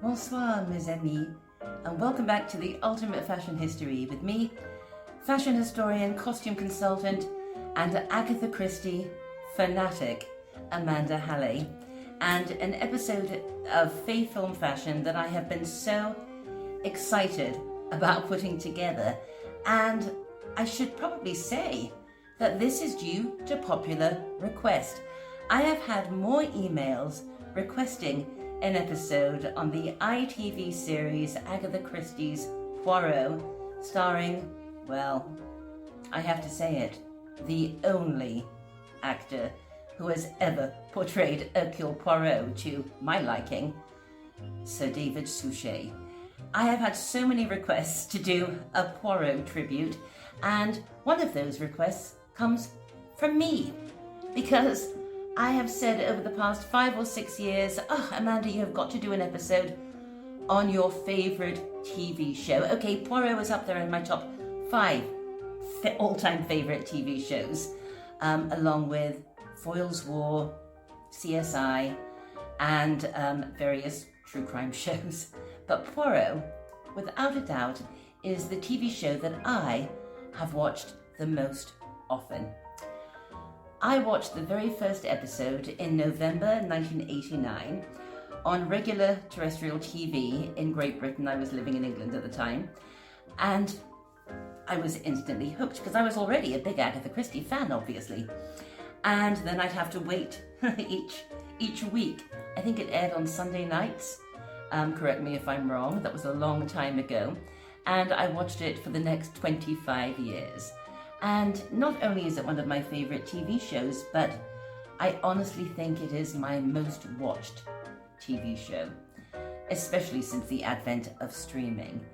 Bonsoir, mes amis, and welcome back to the Ultimate Fashion History with me, fashion historian, costume consultant, and Agatha Christie fanatic, Amanda Hallay, and an episode of Faith Film Fashion that I have been so excited about putting together. And I should probably say that this is due to popular request. I have had more emails requesting an episode on the ITV series Agatha Christie's Poirot, starring, well, I have to say it, the only actor who has ever portrayed Hercule Poirot to my liking, Sir David Suchet. I have had so many requests to do a Poirot tribute, and one of those requests comes from me, because I have said over the past 5 or 6 years, Amanda, you have got to do an episode on your favourite TV show. Okay, Poirot is up there in my top 5 all-time favourite TV shows, along with Foyle's War, CSI, and various true crime shows. But Poirot, without a doubt, is the TV show that I have watched the most often. I watched the very first episode in November 1989 on regular terrestrial TV in Great Britain. I was living in England at the time, and I was instantly hooked because I was already a big Agatha Christie fan, obviously. And then I'd have to wait each week. I think it aired on Sunday nights. Correct me if I'm wrong. That was a long time ago. And I watched it for the next 25 years. And not only is it one of my favorite TV shows, but I honestly think it is my most watched TV show, especially since the advent of streaming,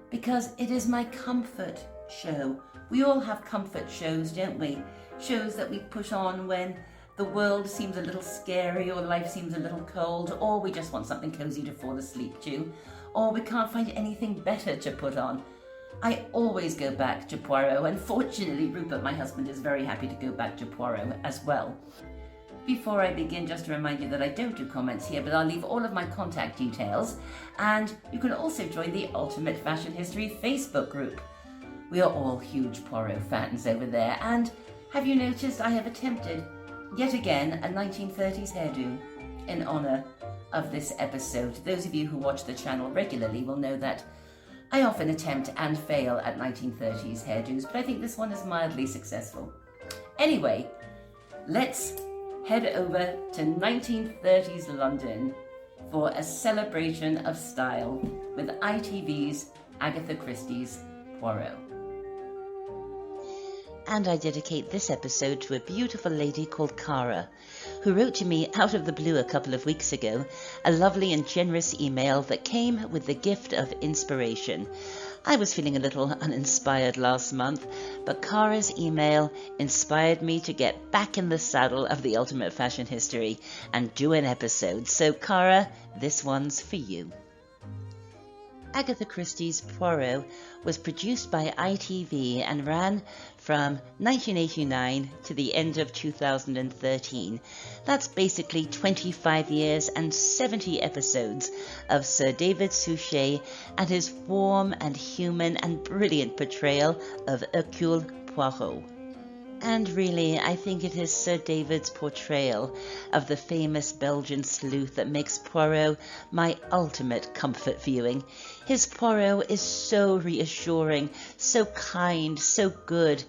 because it is my comfort show. We all have comfort shows, don't we? Shows that we put on when the world seems a little scary, or life seems a little cold, or we just want something cozy to fall asleep to, or we can't find anything better to put on. I always go back to Poirot, and fortunately Rupert, my husband, is very happy to go back to Poirot as well. Before I begin, just to remind you that I don't do comments here, but I'll leave all of my contact details, and you can also join the Ultimate Fashion History Facebook group. We are all huge Poirot fans over there, and have you noticed I have attempted, yet again, a 1930s hairdo in honour of this episode. Those of you who watch the channel regularly will know that I often attempt and fail at 1930s hairdos, but I think this one is mildly successful. Anyway, let's head over to 1930s London for a celebration of style with ITV's Agatha Christie's Poirot. And I dedicate this episode to a beautiful lady called Cara, who wrote to me out of the blue a couple of weeks ago, a lovely and generous email that came with the gift of inspiration. I was feeling a little uninspired last month, but Cara's email inspired me to get back in the saddle of the Ultimate Fashion History and do an episode. So Cara, this one's for you. Agatha Christie's Poirot was produced by ITV and ran from 1989 to the end of 2013. That's basically 25 years and 70 episodes of Sir David Suchet and his warm and human and brilliant portrayal of Hercule Poirot. And really, I think it is Sir David's portrayal of the famous Belgian sleuth that makes Poirot my ultimate comfort viewing. His Poirot is so reassuring, so kind, so good.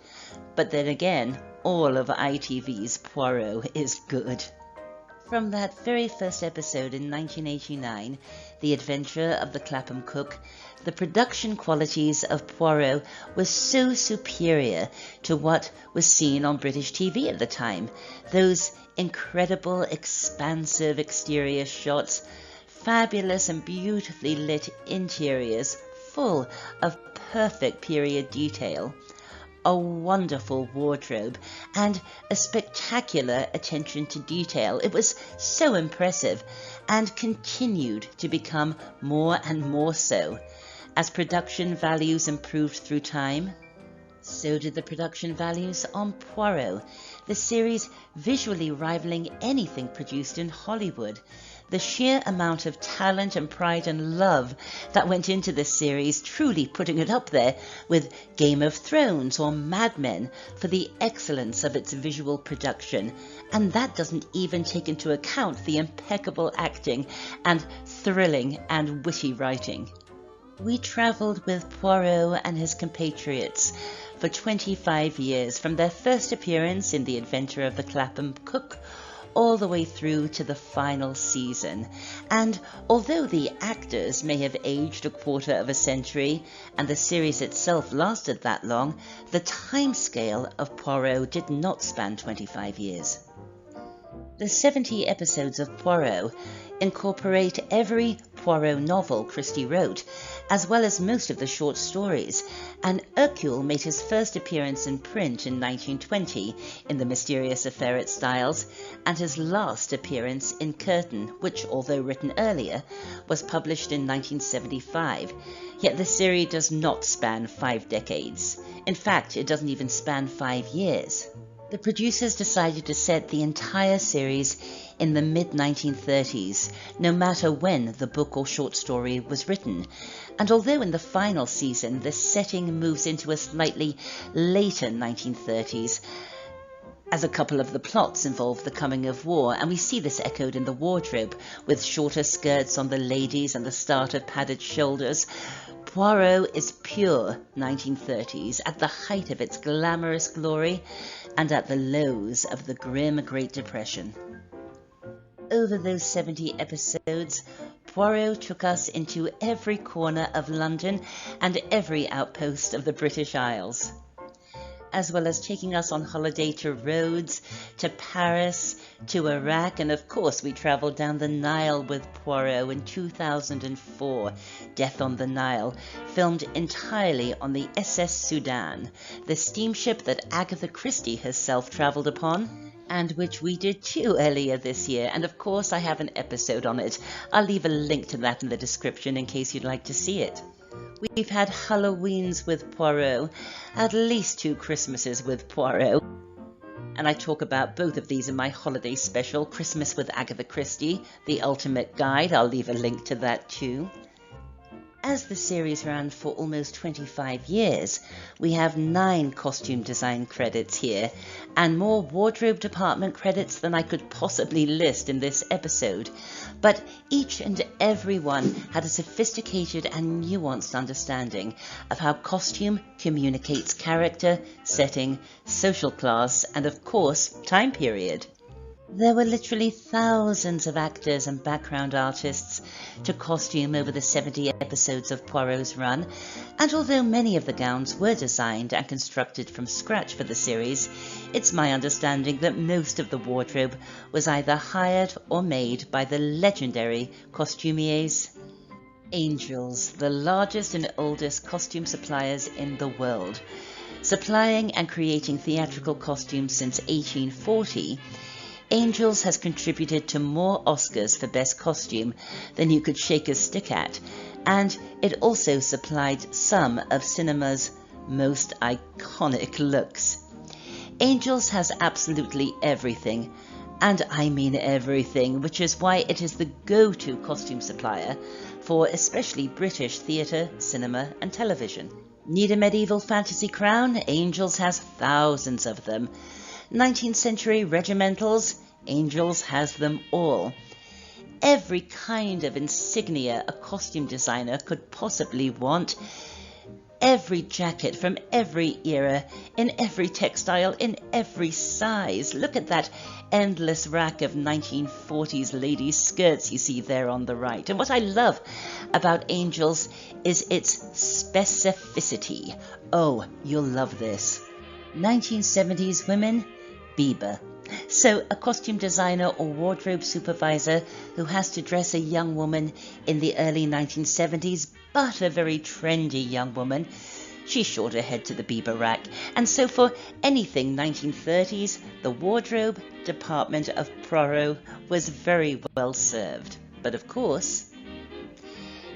But then again, all of ITV's Poirot is good. From that very first episode in 1989, The Adventure of the Clapham Cook, the production qualities of Poirot was so superior to what was seen on British TV at the time. Those incredible, expansive exterior shots, fabulous and beautifully lit interiors, full of perfect period detail, a wonderful wardrobe, and a spectacular attention to detail. It was so impressive and continued to become more and more so. As production values improved through time, so did the production values on Poirot, the series visually rivaling anything produced in Hollywood. The sheer amount of talent and pride and love that went into this series, truly putting it up there with Game of Thrones or Mad Men for the excellence of its visual production. And that doesn't even take into account the impeccable acting and thrilling and witty writing. We travelled with Poirot and his compatriots for 25 years, from their first appearance in The Adventure of the Clapham Cook all the way through to the final season. And although the actors may have aged a quarter of a century and the series itself lasted that long, the timescale of Poirot did not span 25 years. The 70 episodes of Poirot incorporate every Poirot novel Christie wrote, as well as most of the short stories, and Hercule made his first appearance in print in 1920 in The Mysterious Affair at Styles, and his last appearance in Curtain, which, although written earlier, was published in 1975. Yet the series does not span 5 decades. In fact, it doesn't even span 5 years. The producers decided to set the entire series in the mid-1930s, no matter when the book or short story was written. And although in the final season the setting moves into a slightly later 1930s, as a couple of the plots involve the coming of war, and we see this echoed in the wardrobe, with shorter skirts on the ladies and the start of padded shoulders, Poirot is pure 1930s, at the height of its glamorous glory and at the lows of the grim Great Depression. Over those 70 episodes, Poirot took us into every corner of London and every outpost of the British Isles, as well as taking us on holiday to Rhodes, to Paris, to Iraq, and of course we travelled down the Nile with Poirot in 2004, Death on the Nile, filmed entirely on the SS SUDAN, the steamship that Agatha Christie herself travelled upon, and which we did too earlier this year, and of course I have an episode on it. I'll leave a link to that in the description in case you'd like to see it. We've had Halloweens with Poirot, at least 2 Christmases with Poirot, and I talk about both of these in my holiday special, Christmas with Agatha Christie, The Ultimate Guide. I'll leave a link to that too. As the series ran for almost 25 years, we have 9 costume design credits here, and more wardrobe department credits than I could possibly list in this episode. But each and every one had a sophisticated and nuanced understanding of how costume communicates character, setting, social class, and of course, time period. There were literally thousands of actors and background artists to costume over the 70 episodes of Poirot's run, and although many of the gowns were designed and constructed from scratch for the series, it's my understanding that most of the wardrobe was either hired or made by the legendary costumiers. Angels, the largest and oldest costume suppliers in the world, supplying and creating theatrical costumes since 1840, Angels has contributed to more Oscars for Best Costume than you could shake a stick at, and it also supplied some of cinema's most iconic looks. Angels has absolutely everything, and I mean everything, which is why it is the go-to costume supplier for especially British theatre, cinema and television. Need a medieval fantasy crown? Angels has thousands of them. 19th century regimentals? Angels has them all. Every kind of insignia a costume designer could possibly want. Every jacket from every era, in every textile, in every size. Look at that endless rack of 1940s ladies' skirts you see there on the right. And what I love about Angels is its specificity. Oh, you'll love this. 1970s women, Bieber. So a costume designer or wardrobe supervisor who has to dress a young woman in the early 1970s, but a very trendy young woman, she's sure to head to the Bieber rack. And so for anything 1930s, the wardrobe department of Poirot was very well served. But of course,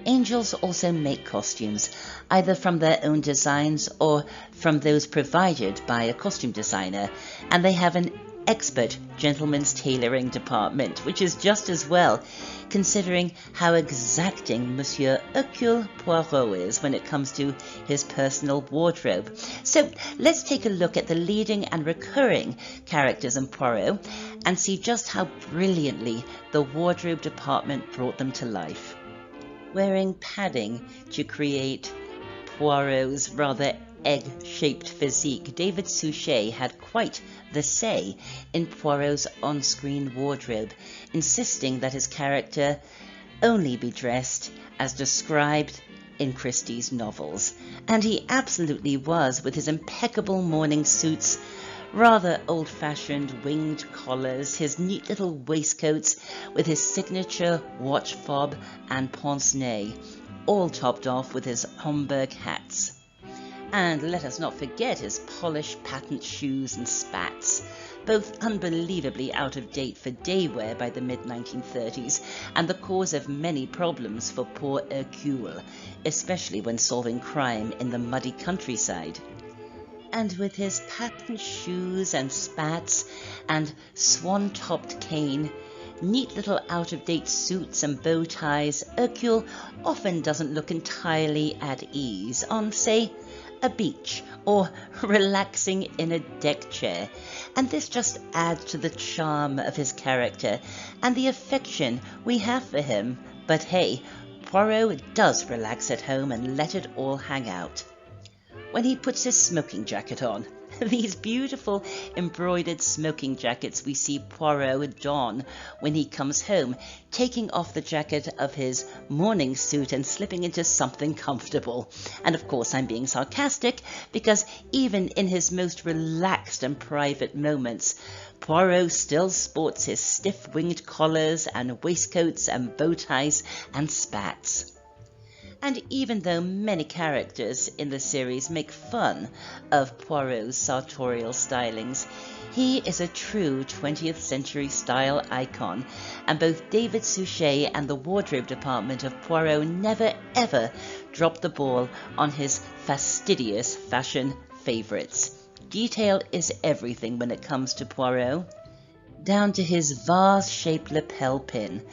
Angels also make costumes, either from their own designs or from those provided by a costume designer, and they have an expert gentleman's tailoring department, which is just as well, considering how exacting Monsieur Hercule Poirot is when it comes to his personal wardrobe. So let's take a look at the leading and recurring characters in Poirot and see just how brilliantly the wardrobe department brought them to life. Wearing padding to create Poirot's rather egg-shaped physique, David Suchet had quite the say in Poirot's on-screen wardrobe, insisting that his character only be dressed as described in Christie's novels. And he absolutely was, with his impeccable morning suits, rather old-fashioned winged collars, his neat little waistcoats with his signature watch fob and pince-nez, all topped off with his Homburg hats. And let us not forget his polished patent shoes and spats, both unbelievably out of date for day wear by the mid-1930s, and the cause of many problems for poor Hercule, especially when solving crime in the muddy countryside. And with his patent shoes and spats and swan-topped cane, neat little out-of-date suits and bow ties, Hercule often doesn't look entirely at ease on, say, a beach or relaxing in a deck chair, and this just adds to the charm of his character and the affection we have for him. But hey, Poirot does relax at home and let it all hang out. When he puts his smoking jacket on, these beautiful embroidered smoking jackets we see Poirot don when he comes home, taking off the jacket of his morning suit and slipping into something comfortable. And of course I'm being sarcastic, because even in his most relaxed and private moments, Poirot still sports his stiff-winged collars and waistcoats and bow ties and spats. And even though many characters in the series make fun of Poirot's sartorial stylings, he is a true 20th century style icon, and both David Suchet and the wardrobe department of Poirot never ever dropped the ball on his fastidious fashion favourites. Detail is everything when it comes to Poirot, down to his vase-shaped lapel pin.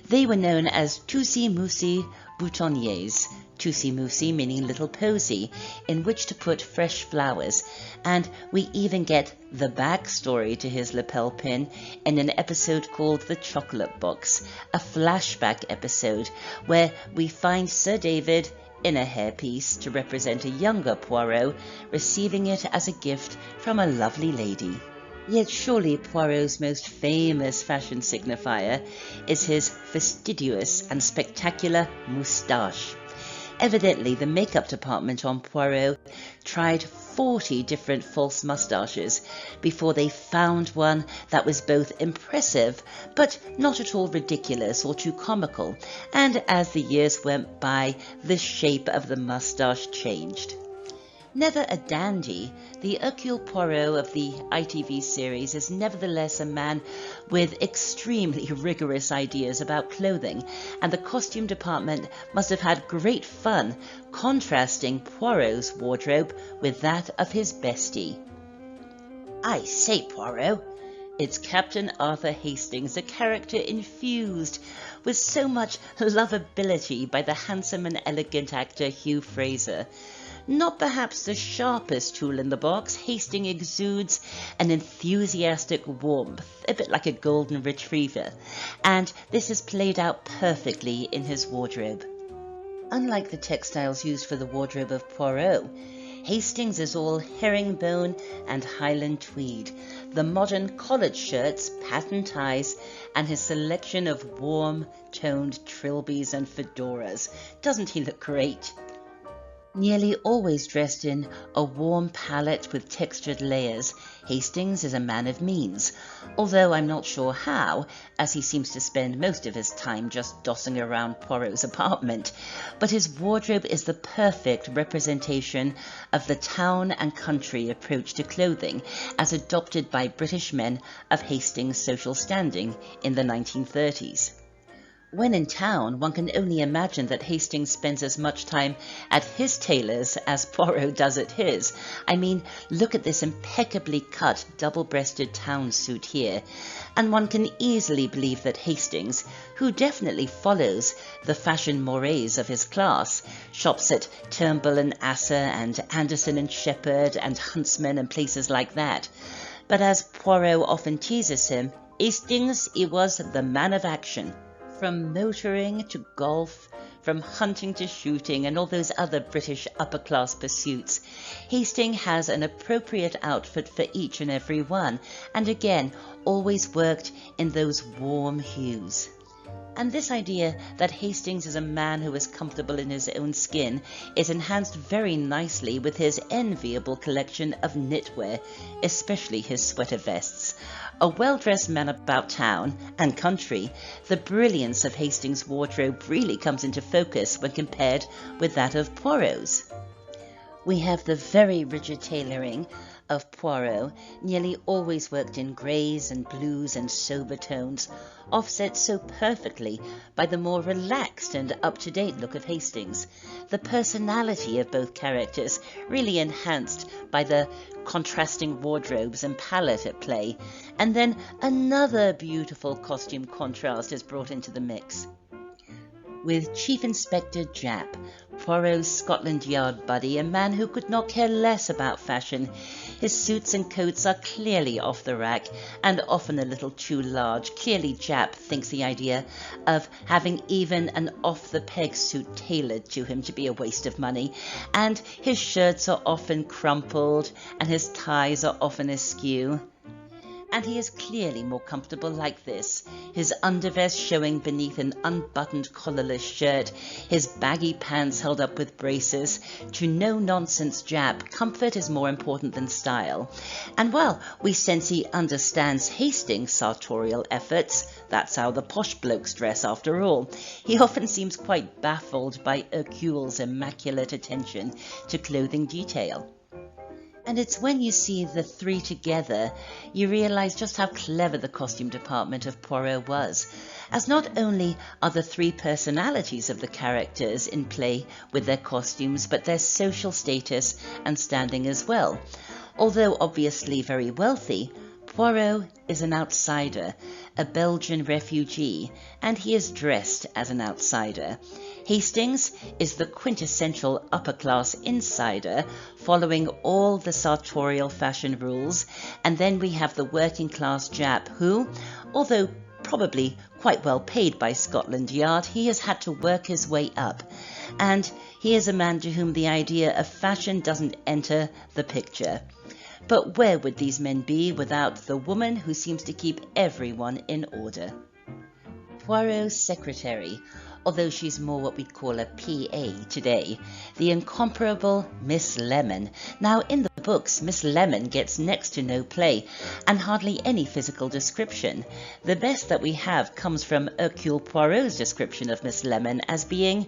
They were known as Toussi-Moussi boutonnières, Toussi-Moussi meaning little posy, in which to put fresh flowers, and we even get the backstory to his lapel pin in an episode called The Chocolate Box, a flashback episode where we find Sir David in a hairpiece to represent a younger Poirot, receiving it as a gift from a lovely lady. Yet surely Poirot's most famous fashion signifier is his fastidious and spectacular moustache. Evidently, the makeup department on Poirot tried 40 different false moustaches before they found one that was both impressive but not at all ridiculous or too comical, and as the years went by, the shape of the moustache changed. Never a dandy, the Hercule Poirot of the ITV series is nevertheless a man with extremely rigorous ideas about clothing, and the costume department must have had great fun contrasting Poirot's wardrobe with that of his bestie. I say, Poirot, it's Captain Arthur Hastings, a character infused with so much lovability by the handsome and elegant actor Hugh Fraser. Not perhaps the sharpest tool in the box, Hastings exudes an enthusiastic warmth, a bit like a golden retriever, and this is played out perfectly in his wardrobe. Unlike the textiles used for the wardrobe of Poirot, Hastings is all herringbone and Highland tweed, the modern collared shirts, pattern ties, and his selection of warm-toned trilbies and fedoras. Doesn't he look great? Nearly always dressed in a warm palette with textured layers, Hastings is a man of means, although I'm not sure how, as he seems to spend most of his time just dossing around Poirot's apartment, but his wardrobe is the perfect representation of the town and country approach to clothing as adopted by British men of Hastings' social standing in the 1930s. When in town, one can only imagine that Hastings spends as much time at his tailor's as Poirot does at his. I mean, look at this impeccably cut, double-breasted town suit here. And one can easily believe that Hastings, who definitely follows the fashion mores of his class, shops at Turnbull and Asser and Anderson and Shepherd and Huntsman and places like that. But as Poirot often teases him, Hastings, he was the man of action. From motoring to golf, from hunting to shooting and all those other British upper-class pursuits, Hastings has an appropriate outfit for each and every one, and again, always worked in those warm hues. And this idea that Hastings is a man who is comfortable in his own skin is enhanced very nicely with his enviable collection of knitwear, especially his sweater vests. A well-dressed man about town and country, the brilliance of Hastings' wardrobe really comes into focus when compared with that of Poirot's. We have the very rigid tailoring of Poirot, nearly always worked in greys and blues and sober tones, offset so perfectly by the more relaxed and up-to-date look of Hastings. The personality of both characters really enhanced by the contrasting wardrobes and palette at play, and then another beautiful costume contrast is brought into the mix. With Chief Inspector Japp, Poirot's Scotland Yard buddy, a man who could not care less about fashion, his suits and coats are clearly off the rack and often a little too large. Clearly Japp thinks the idea of having even an off-the-peg suit tailored to him to be a waste of money, and his shirts are often crumpled and his ties are often askew. And he is clearly more comfortable like this, his undervest showing beneath an unbuttoned collarless shirt, his baggy pants held up with braces. To no-nonsense Japp, comfort is more important than style. And while we sense he understands Hastings' sartorial efforts, that's how the posh blokes dress after all, he often seems quite baffled by Hercule's immaculate attention to clothing detail. And it's when you see the three together, you realise just how clever the costume department of Poirot was, as not only are the three personalities of the characters in play with their costumes, but their social status and standing as well. Although obviously very wealthy, Poirot is an outsider, a Belgian refugee, and he is dressed as an outsider. Hastings is the quintessential upper-class insider, following all the sartorial fashion rules, and then we have the working-class Japp who, although probably quite well paid by Scotland Yard, he has had to work his way up, and he is a man to whom the idea of fashion doesn't enter the picture. But where would these men be without the woman who seems to keep everyone in order? Poirot's secretary, although she's more what we'd call a PA today, the incomparable Miss Lemon. Now, in the books, Miss Lemon gets next to no play and hardly any physical description. The best that we have comes from Hercule Poirot's description of Miss Lemon as being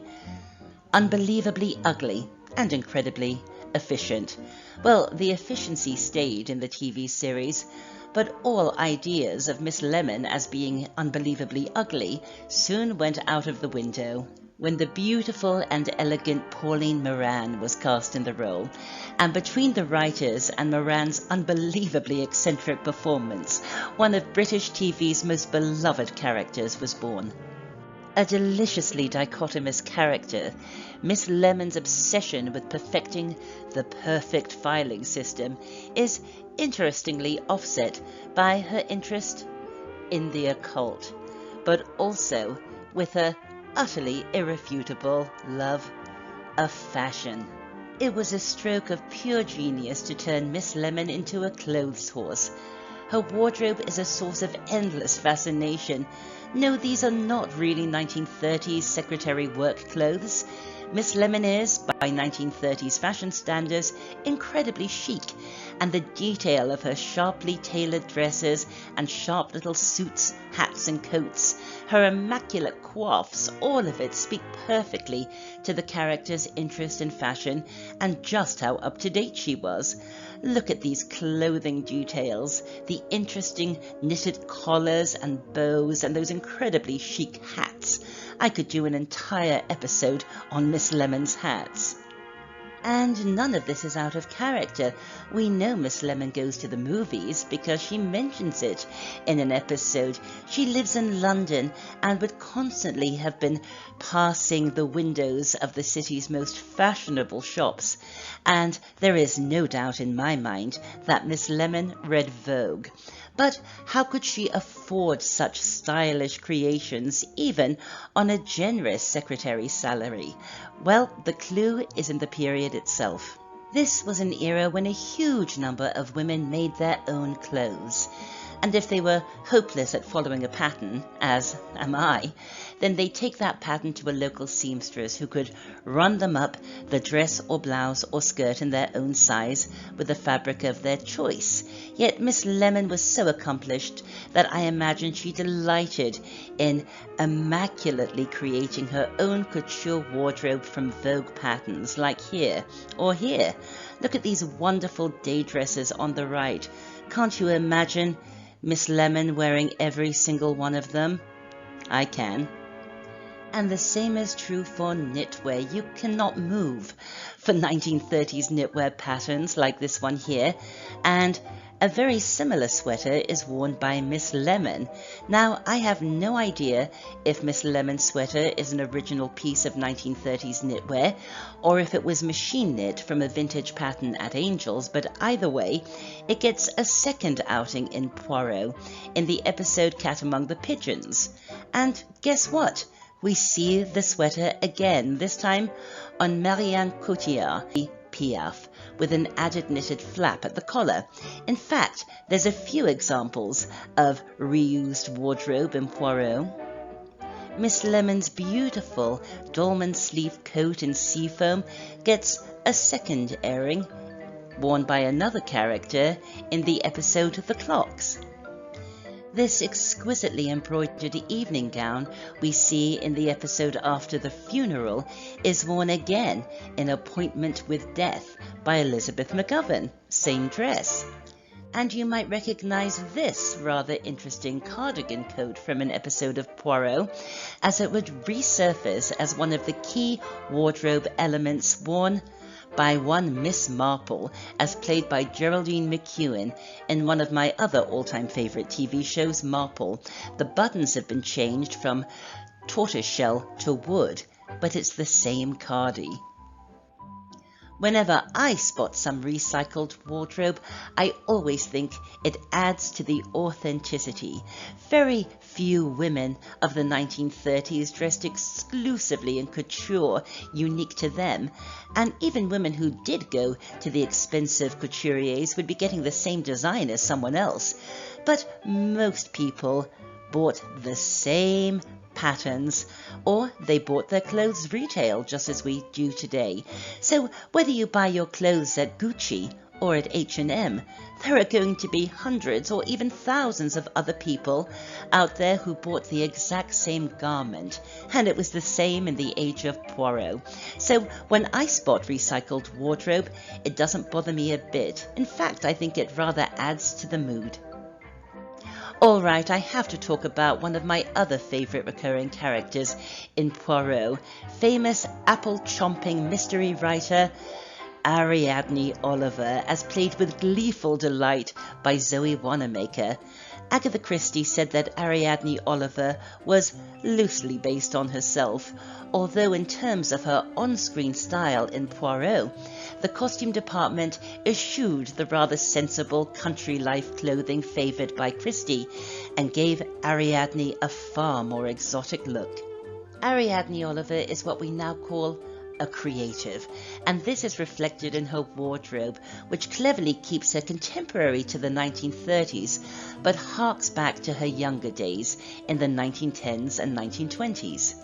unbelievably ugly and incredibly efficient. Well, the efficiency stayed in the TV series, but all ideas of Miss Lemon as being unbelievably ugly soon went out of the window when the beautiful and elegant Pauline Moran was cast in the role, and between the writers and Moran's unbelievably eccentric performance, one of British TV's most beloved characters was born. A deliciously dichotomous character, Miss Lemon's obsession with perfecting the perfect filing system is interestingly offset by her interest in the occult, but also with her utterly irrefutable love of fashion. It was a stroke of pure genius to turn Miss Lemon into a clothes horse. Her wardrobe is a source of endless fascination. No, these are not really 1930s secretary work clothes. Miss Lemon is, by 1930s fashion standards, incredibly chic, and the detail of her sharply tailored dresses and sharp little suits, hats and coats, her immaculate coiffes, all of it speak perfectly to the character's interest in fashion and just how up-to-date she was. Look at these clothing details, the interesting knitted collars and bows and those incredibly chic hats. I could do an entire episode on Miss Lemon's hats. And none of this is out of character. We know Miss Lemon goes to the movies because she mentions it in an episode. She lives in London and would constantly have been passing the windows of the city's most fashionable shops. And there is no doubt in my mind that Miss Lemon read Vogue. But how could she afford such stylish creations, even on a generous secretary's salary? Well, the clue is in the period itself. This was an era when a huge number of women made their own clothes. And if they were hopeless at following a pattern, as am I, then they take that pattern to a local seamstress who could run them up the dress or blouse or skirt in their own size with the fabric of their choice. Yet Miss Lemon was so accomplished that I imagine she delighted in immaculately creating her own couture wardrobe from Vogue patterns, like here or here. Look at these wonderful day dresses on the right. Can't you imagine Miss Lemon wearing every single one of them? I can. And the same is true for knitwear. You cannot move for 1930s knitwear patterns like this one here. And a very similar sweater is worn by Miss Lemon. Now, I have no idea if Miss Lemon's sweater is an original piece of 1930s knitwear or if it was machine knit from a vintage pattern at Angels, but either way, it gets a second outing in Poirot in the episode Cat Among the Pigeons. And guess what? We see the sweater again, this time on Marianne Cotillard, Piaf, with an added knitted flap at the collar. In fact, there's a few examples of reused wardrobe in Poirot. Miss Lemon's beautiful dolman sleeve coat in seafoam gets a second airing, worn by another character in the episode The Clocks. This exquisitely embroidered evening gown we see in the episode After the Funeral is worn again in Appointment with Death by Elizabeth McGovern, same dress. And you might recognize this rather interesting cardigan coat from an episode of Poirot, as it would resurface as one of the key wardrobe elements worn by one Miss Marple, as played by Geraldine McEwen in one of my other all-time favorite TV shows, Marple. The buttons have been changed from tortoiseshell to wood, but it's the same cardi. Whenever I spot some recycled wardrobe, I always think it adds to the authenticity. Very few women of the 1930s dressed exclusively in couture, unique to them, and even women who did go to the expensive couturiers would be getting the same design as someone else. But most people bought the same patterns, or they bought their clothes retail just as we do today. So whether you buy your clothes at Gucci or at H&M, there are going to be hundreds or even thousands of other people out there who bought the exact same garment, and it was the same in the age of Poirot. So when I spot recycled wardrobe, it doesn't bother me a bit. In fact, I think it rather adds to the mood. All right, I have to talk about one of my other favourite recurring characters in Poirot, famous apple-chomping mystery writer Ariadne Oliver, as played with gleeful delight by Zoe Wanamaker. Agatha Christie said that Ariadne Oliver was loosely based on herself, although in terms of her on-screen style in Poirot, the costume department eschewed the rather sensible country life clothing favoured by Christie and gave Ariadne a far more exotic look. Ariadne Oliver is what we now call a creative, and this is reflected in her wardrobe, which cleverly keeps her contemporary to the 1930s, but harks back to her younger days in the 1910s and 1920s.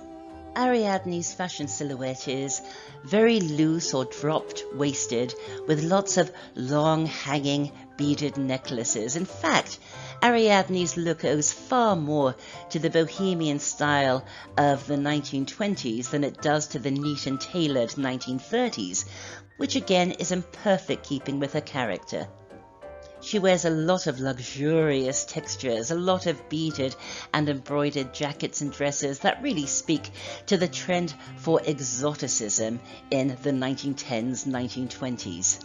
Ariadne's fashion silhouette is very loose or dropped-waisted with lots of long hanging beaded necklaces. In fact, Ariadne's look owes far more to the bohemian style of the 1920s than it does to the neat and tailored 1930s, which again is in perfect keeping with her character. She wears a lot of luxurious textures, a lot of beaded and embroidered jackets and dresses that really speak to the trend for exoticism in the 1910s, 1920s.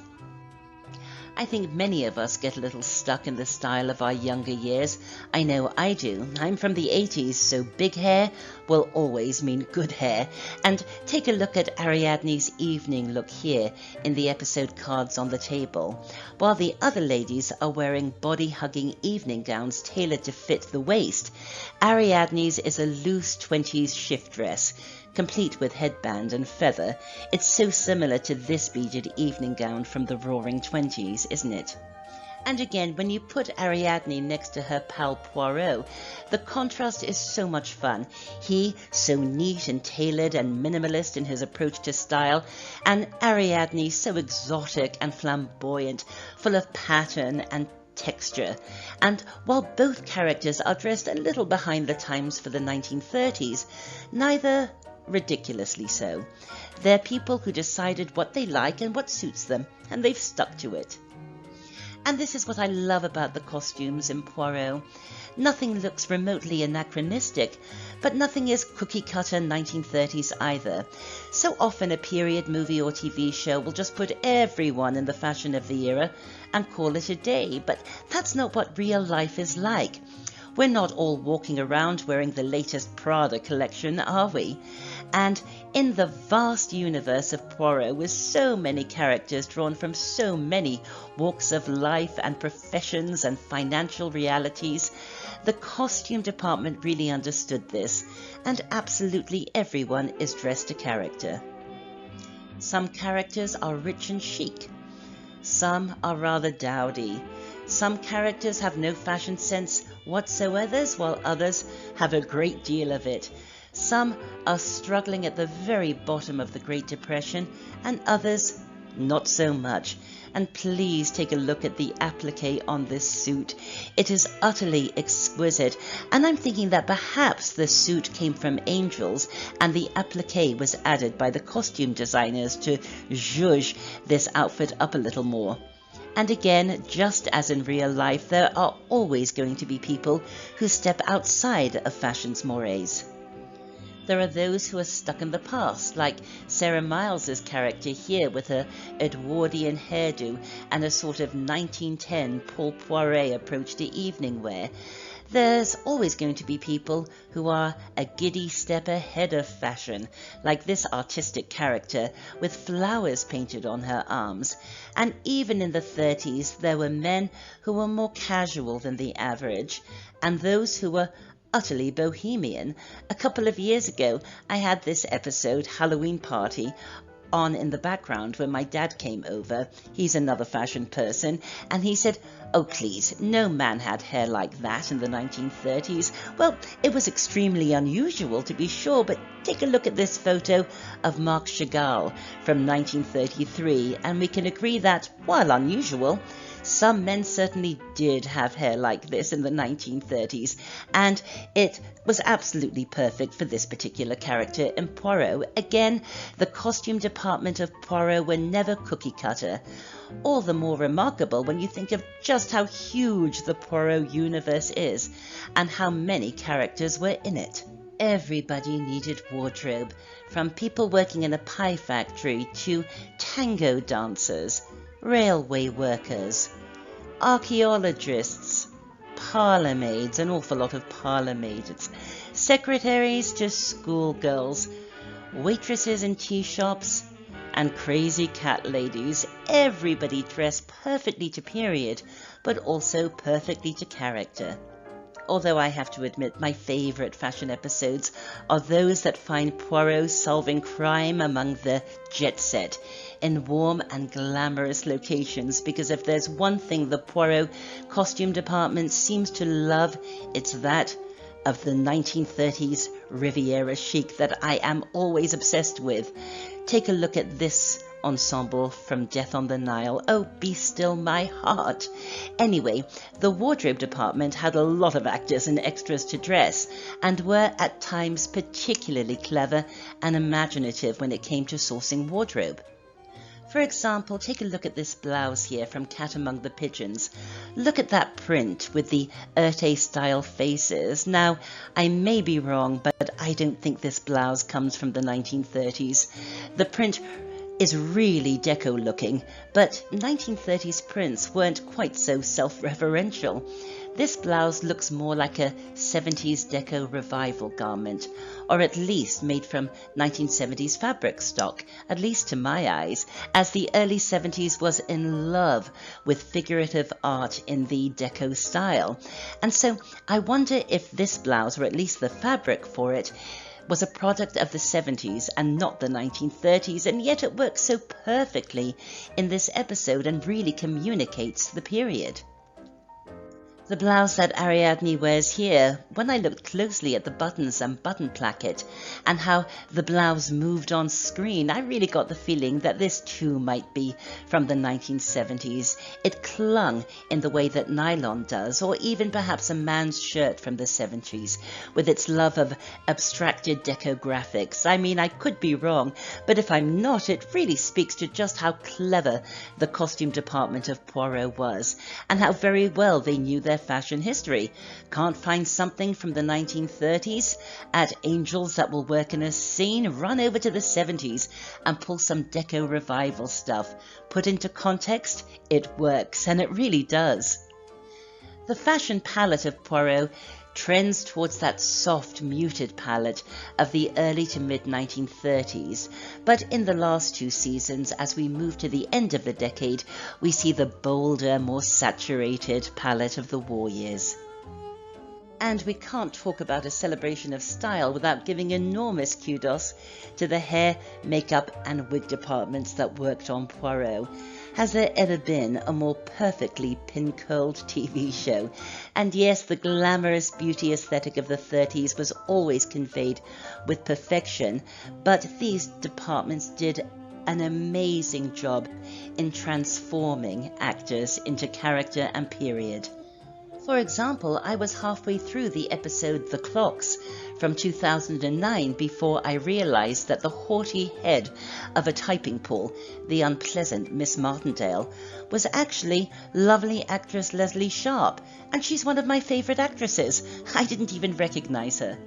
I think many of us get a little stuck in the style of our younger years. I know I do. I'm from the 80s, so big hair will always mean good hair. And take a look at Ariadne's evening look here in the episode cards on the table. While the other ladies are wearing body-hugging evening gowns tailored to fit the waist, Ariadne's is a loose 20s shift dress, complete with headband and feather. It's so similar to this beaded evening gown from the Roaring Twenties, isn't it? And again, when you put Ariadne next to her pal Poirot, the contrast is so much fun. He, so neat and tailored and minimalist in his approach to style, and Ariadne, so exotic and flamboyant, full of pattern and texture. And while both characters are dressed a little behind the times for the 1930s, neither ridiculously so. They're people who decided what they like and what suits them, and they've stuck to it. And this is what I love about the costumes in Poirot. Nothing looks remotely anachronistic, but nothing is cookie-cutter 1930s either. So often a period movie or TV show will just put everyone in the fashion of the era and call it a day, but that's not what real life is like. We're not all walking around wearing the latest Prada collection, are we? And in the vast universe of Poirot, with so many characters drawn from so many walks of life and professions and financial realities, the costume department really understood this, and absolutely everyone is dressed to character. Some characters are rich and chic. Some are rather dowdy. Some characters have no fashion sense whatsoever, while others have a great deal of it. Some are struggling at the very bottom of the Great Depression, and others not so much. And please take a look at the applique on this suit. It is utterly exquisite, and I'm thinking that perhaps the suit came from Angels and the applique was added by the costume designers to zhuzh this outfit up a little more. And again, just as in real life, there are always going to be people who step outside of fashion's mores. There are those who are stuck in the past, like Sarah Miles's character here with her Edwardian hairdo and a sort of 1910 Paul Poiret approach to evening wear. There's always going to be people who are a giddy step ahead of fashion, like this artistic character with flowers painted on her arms. And even in the 30s, there were men who were more casual than the average, and those who were utterly bohemian. A couple of years ago, I had this episode, Halloween Party, on in the background when my dad came over. He's another fashion person, and he said, "Oh please, no man had hair like that in the 1930s. Well, it was extremely unusual to be sure, but take a look at this photo of Marc Chagall from 1933, and we can agree that, while unusual, some men certainly did have hair like this in the 1930s, and it was absolutely perfect for this particular character in Poirot. Again, the costume department of Poirot were never cookie-cutter. All the more remarkable when you think of just how huge the Poirot universe is, and how many characters were in it. Everybody needed wardrobe, from people working in a pie factory to tango dancers, railway workers, archaeologists, parlour maids, an awful lot of parlour maids, secretaries to schoolgirls, waitresses in tea shops, and crazy cat ladies. Everybody dressed perfectly to period, but also perfectly to character. Although I have to admit my favourite fashion episodes are those that find Poirot solving crime among the jet set in warm and glamorous locations, because if there's one thing the Poirot costume department seems to love, it's that of the 1930s Riviera chic that I am always obsessed with. Take a look at this ensemble from Death on the Nile. Oh, be still my heart. Anyway, the wardrobe department had a lot of actors and extras to dress, and were at times particularly clever and imaginative when it came to sourcing wardrobe. For example, take a look at this blouse here from Cat Among the Pigeons. Look at that print with the Erte-style faces. Now, I may be wrong, but I don't think this blouse comes from the 1930s. The print is really deco looking, but 1930s prints weren't quite so self-referential. This blouse looks more like a 70s deco revival garment, or at least made from 1970s fabric stock, at least to my eyes, as the early 70s was in love with figurative art in the deco style. And so I wonder if this blouse, or at least the fabric for it, was a product of the 70s and not the 1930s, and yet it works so perfectly in this episode and really communicates the period. The blouse that Ariadne wears here, when I looked closely at the buttons and button placket and how the blouse moved on screen, I really got the feeling that this too might be from the 1970s. It clung in the way that nylon does, or even perhaps a man's shirt from the 70s, with its love of abstracted deco graphics. I mean, I could be wrong, but if I'm not, it really speaks to just how clever the costume department of Poirot was, and how very well they knew their fashion history. Can't find something from the 1930s? At Angels that will work in a scene, run over to the 70s and pull some deco revival stuff. Put into context, it works, and it really does. The fashion palette of Poirot trends towards that soft, muted palette of the early to mid-1930s. But in the last two seasons, as we move to the end of the decade, we see the bolder, more saturated palette of the war years. And we can't talk about a celebration of style without giving enormous kudos to the hair, makeup and wig departments that worked on Poirot. Has there ever been a more perfectly pin-curled TV show? And yes, the glamorous beauty aesthetic of the 30s was always conveyed with perfection, but these departments did an amazing job in transforming actors into character and period. For example, I was halfway through the episode The Clocks from 2009 before I realised that the haughty head of a typing pool, the unpleasant Miss Martindale, was actually lovely actress Leslie Sharp, and she's one of my favourite actresses. I didn't even recognise her.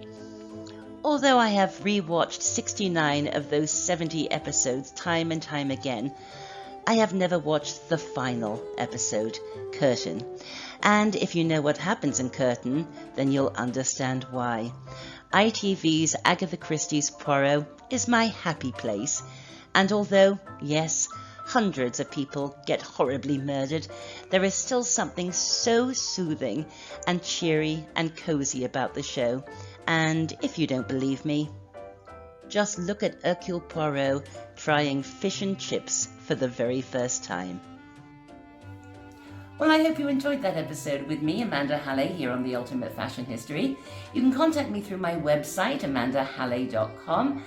Although I have rewatched 69 of those 70 episodes time and time again, I have never watched the final episode, Curtain. And if you know what happens in Curtain, then you'll understand why. ITV's Agatha Christie's Poirot is my happy place. And although, yes, hundreds of people get horribly murdered, there is still something so soothing and cheery and cozy about the show. And if you don't believe me, just look at Hercule Poirot trying fish and chips for the very first time. Well, I hope you enjoyed that episode with me, Amanda Hallay, here on The Ultimate Fashion History. You can contact me through my website, amandahallay.com.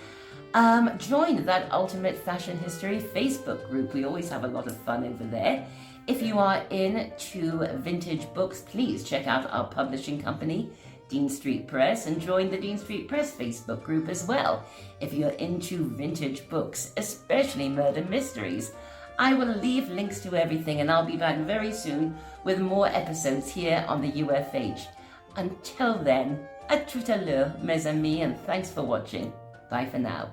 Join that Ultimate Fashion History Facebook group. We always have a lot of fun over there. If you are into vintage books, please check out our publishing company, Dean Street Press, and join the Dean Street Press Facebook group as well. If you're into vintage books, especially murder mysteries, I will leave links to everything, and I'll be back very soon with more episodes here on the UFH. Until then, à tout à l'heure, mes amis, and thanks for watching. Bye for now.